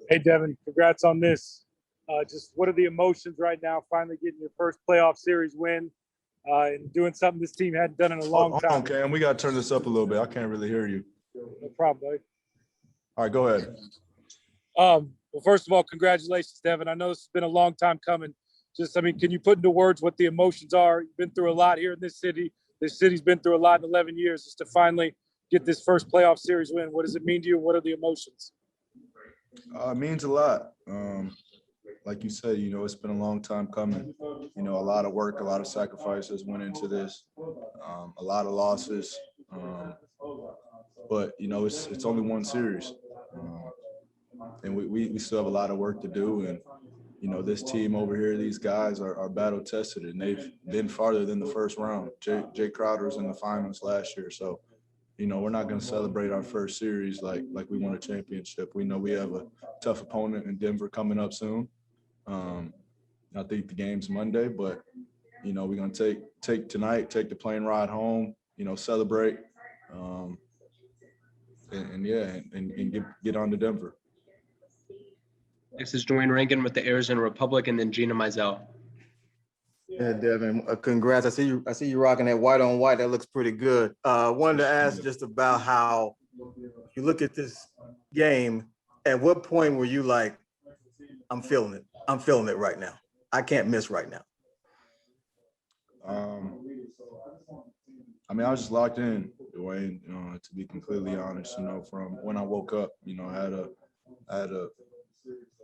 Hey, Devin, congrats on this. Just what are the emotions right now, finally getting your first playoff series win and doing something this team hadn't done in a long Hold time? on, Cam. We got to turn this up a little bit. I can't really hear you. No problem, buddy. All right, go ahead. Well, first of all, congratulations, Devin. I know this has been a long time coming. Can you put into words what the emotions are? You've been through a lot here in this city. This city's been through a lot in 11 years. Just to finally get this first playoff series win, what does it mean to you? What are the emotions? It means a lot. Like you said, it's been a long time coming. A lot of work, a lot of sacrifices went into this, a lot of losses. But, it's only one series. And we still have a lot of work to do. And, this team over here, these guys are battle tested, and they've been farther than the first round. Jay Crowder was in the finals last year. So, we're not going to celebrate our first series like we won a championship. We know we have a tough opponent in Denver coming up soon. I think the game's Monday, but, we're going to take tonight, take the plane ride home, celebrate, and get on to Denver. Next is Dwayne Rankin with the Arizona Republic, and then Gina Mizell. Yeah, Devin, congrats. I see you rocking that white on white. That looks pretty good. Wanted to ask just about how you look at this game. At what point were you like, I'm feeling it. I'm feeling it right now. I can't miss right now. I was just locked in, Dwayne, to be completely honest, from when I woke up, I had a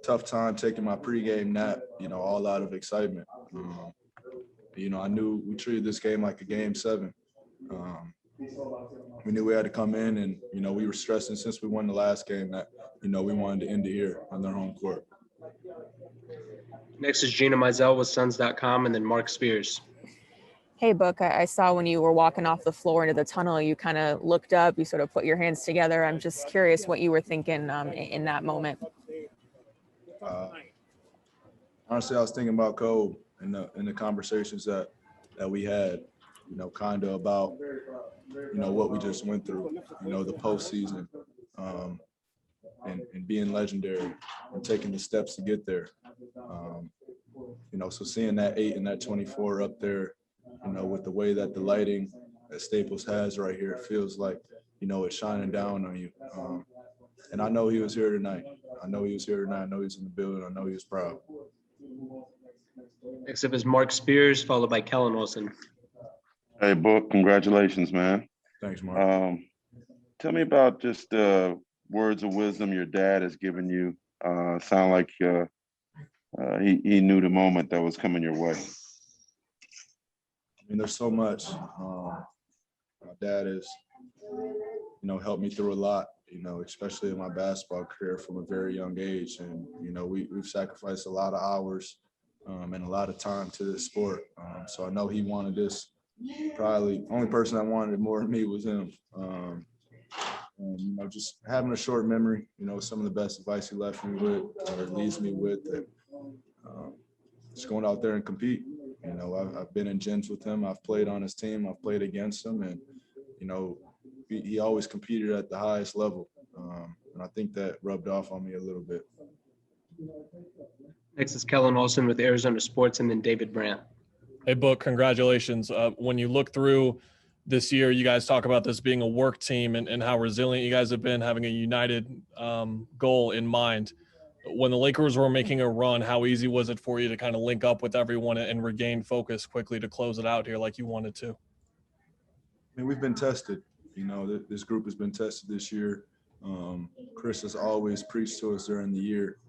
tough time taking my pregame nap, all out of excitement. I knew we treated this game like a game 7. We knew we had to come in and, we were stressing since we won the last game that, we wanted to end it here on their home court. Next is Gina Mizell with Suns.com, and then Mark Spears. Hey, Book, I saw when you were walking off the floor into the tunnel, you kind of looked up, you sort of put your hands together. I'm just curious what you were thinking in that moment. Honestly, I was thinking about Kobe in the conversations that we had, kind of about, what we just went through, the postseason, and being legendary and taking the steps to get there. So seeing that 8 and that 24 up there, with the way that the lighting that Staples has right here, it feels like, it's shining down on you. And I know he was here tonight. I know he was here tonight. I know he was in the building. I know he was proud. Next up is Mark Spears, followed by Kellen Wilson. Hey, Book, congratulations, man. Thanks, Mark. Tell me about just words of wisdom your dad has given you. Sound like he knew the moment that was coming your way. There's so much. My dad has, helped me through a lot, especially in my basketball career from a very young age. And, we've sacrificed a lot of hours and a lot of time to this sport. So I know he wanted this. Probably the only person that wanted it more than me was him. And, just having a short memory, some of the best advice he left me with or leaves me with, that just going out there and compete. I've been in gyms with him. I've played on his team. I've played against him. And, he always competed at the highest level. And I think that rubbed off on me a little bit. Next is Kellen Wilson with Arizona Sports, and then David Brandt. Hey, Book, congratulations. When you look through this year, you guys talk about this being a work team and how resilient you guys have been, having a united goal in mind. When the Lakers were making a run, how easy was it for you to kind of link up with everyone and regain focus quickly to close it out here like you wanted to? We've been tested. This group has been tested this year. Chris has always preached to us during the year,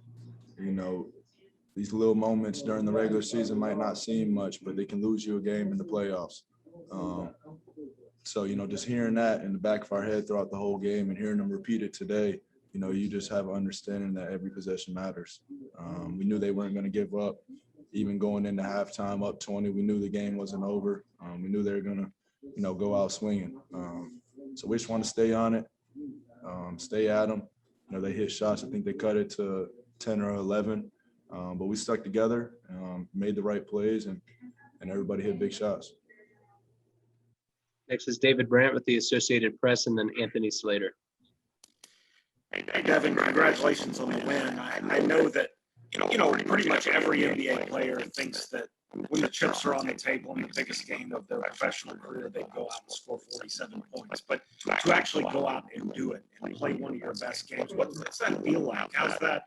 these little moments during the regular season might not seem much, but they can lose you a game in the playoffs. So, just hearing that in the back of our head throughout the whole game and hearing them repeat it today, you just have an understanding that every possession matters. We knew they weren't going to give up. Even going into halftime up 20, we knew the game wasn't over. We knew they were going to, go out swinging. So we just want to stay on it, stay at them. They hit shots. I think they cut it to 10 or 11. But we stuck together, made the right plays, and everybody hit big shots. Next is David Brandt with the Associated Press, and then Anthony Slater. Hey, Devin, congratulations on the win. I know that, pretty much every NBA player thinks that when the chips are on the table in the biggest game of their professional career, they go out and score 47 points. But to actually go out and do it and play one of your best games, what's that feel like? How's that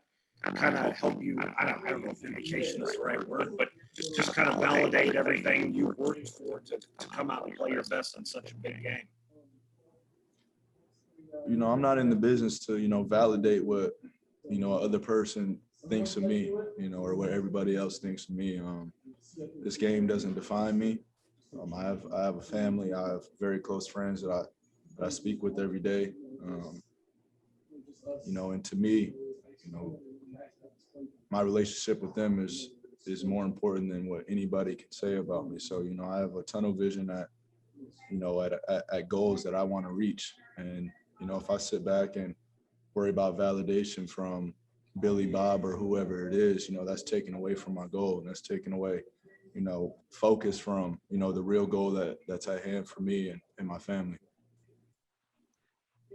kind of help you? I don't know if vindication is the right word, but just kind of validate everything you worked for to come out and play your best in such a big game. I'm not in the business to, validate what, other person thinks of me, or what everybody else thinks of me. This game doesn't define me. I have a family. I have very close friends that I speak with every day. And to me, my relationship with them is more important than what anybody can say about me. So, I have a tunnel vision at goals that I want to reach. And, if I sit back and worry about validation from Billy Bob or whoever it is, that's taken away from my goal, and that's taken away, focus from, the real goal that's at hand for me and my family.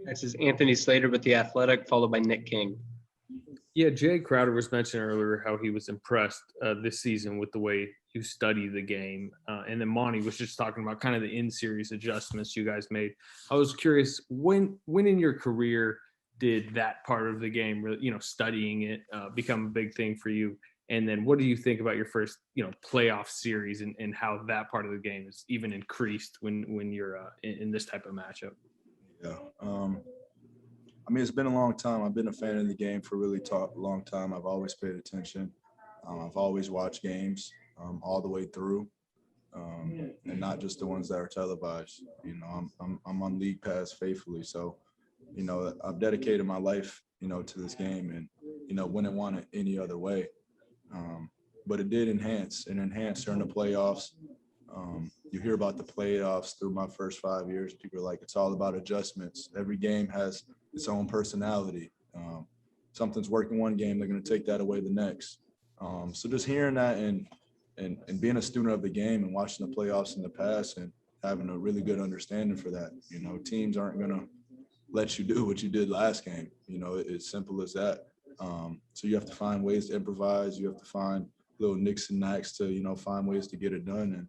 Next is Anthony Slater with The Athletic, followed by Nick King. Yeah, Jay Crowder was mentioning earlier how he was impressed this season with the way you study the game. And then Monty was just talking about kind of the in-series adjustments you guys made. I was curious, when in your career did that part of the game, studying it, become a big thing for you? And then what do you think about your first, playoff series and how that part of the game is even increased when you're in this type of matchup? Yeah. It's been a long time. I've been a fan of the game for a really long time. I've always paid attention. I've always watched games all the way through, and not just the ones that are televised. I'm on League Pass faithfully, so I've dedicated my life, to this game, and wouldn't want it any other way. But it did enhance during the playoffs. You hear about the playoffs through my first 5 years. People are like, it's all about adjustments. Every game has its own personality. Something's working one game, they're going to take that away the next. So just hearing that and being a student of the game and watching the playoffs in the past and having a really good understanding for that. Teams aren't going to let you do what you did last game. It's simple as that. So you have to find ways to improvise. You have to find little nicks and knacks to, find ways to get it done. And,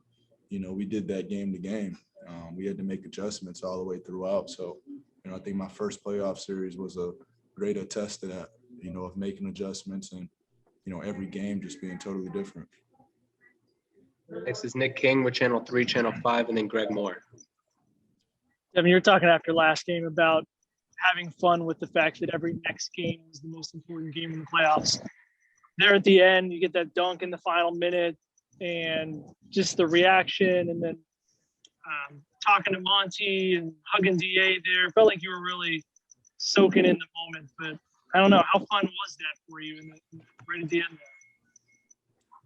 we did that game to game. We had to make adjustments all the way throughout. So, I think my first playoff series was a great attest to that, of making adjustments and, every game just being totally different. Next is Nick King with Channel 3, Channel 5, and then Greg Moore. Devin, you were talking after last game about having fun with the fact that every next game is the most important game in the playoffs. There at the end, you get that dunk in the final minute and just the reaction, and then talking to Monty and hugging DA there. Felt like you were really soaking in the moment, but I don't know. How fun was that for you right at the end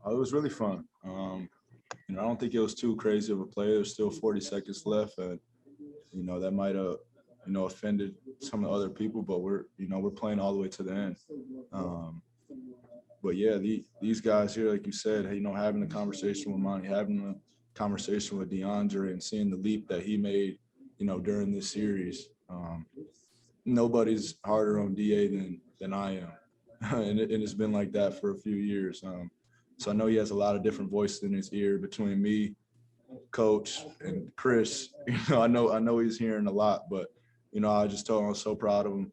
there? It was really fun. I don't think it was too crazy of a play. There's still 40 seconds left, and that might have offended some of the other people, but we're playing all the way to the end. But yeah, these guys here, like you said, having a conversation with Monty, having a conversation with DeAndre, and seeing the leap that he made, during this series. Nobody's harder on DA than I am, and it's been like that for a few years. So I know he has a lot of different voices in his ear between me, Coach, and Chris. I know he's hearing a lot, but I just told him I was so proud of him.